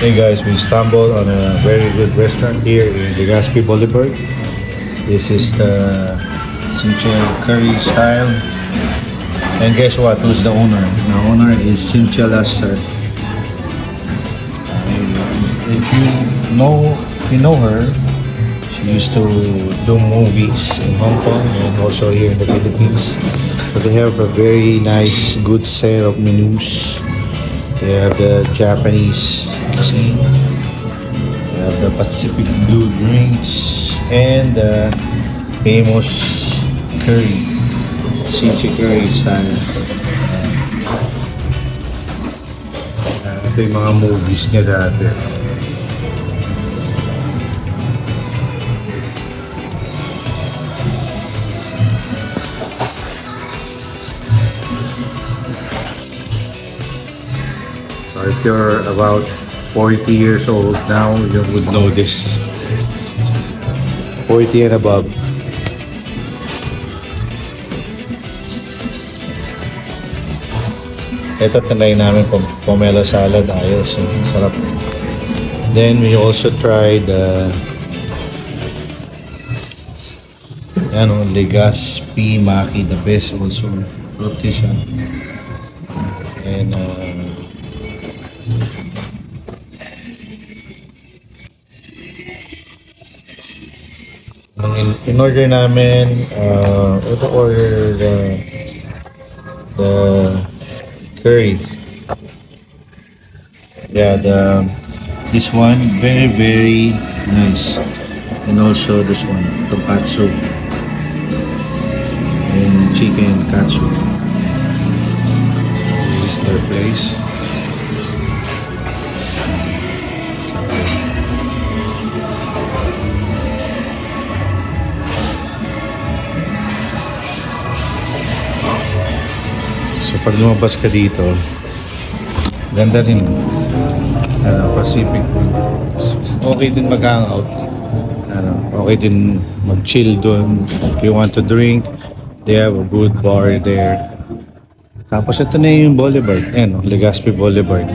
Hey guys, we stumbled on a very good restaurant here in Legazpi Boulevard. This is the Cynthia Curry style. And guess what? Who's the owner? The owner is Cynthia Lasser. If you know her, she used to do movies in Hong Kong and also here in the Philippines. But they have a very nice, good set of menus. They have the Japanese cuisine, they have the Pacific Blue drinks, and the famous curry, Cynthia Curry style. Ito yung mga movies niya dati. So if you're about 40 years old now, you would know this. 40 and above. Ito tinry namin pomelo salad, ayos, sarap. Then we also tried Legazpi Maki, the best also roti siya. And in order namin, ito order the curry. Yeah, this one very nice, and also this one, tonkatsu and chicken katsu. This is their place. Pag lumabas ka dito, ganda rin. Pacific. Okay din mag-hangout. Okay din mag-chill doon. If you want to drink, they have a good bar there. Tapos ito na yung Boulevard. Legazpi Boulevard.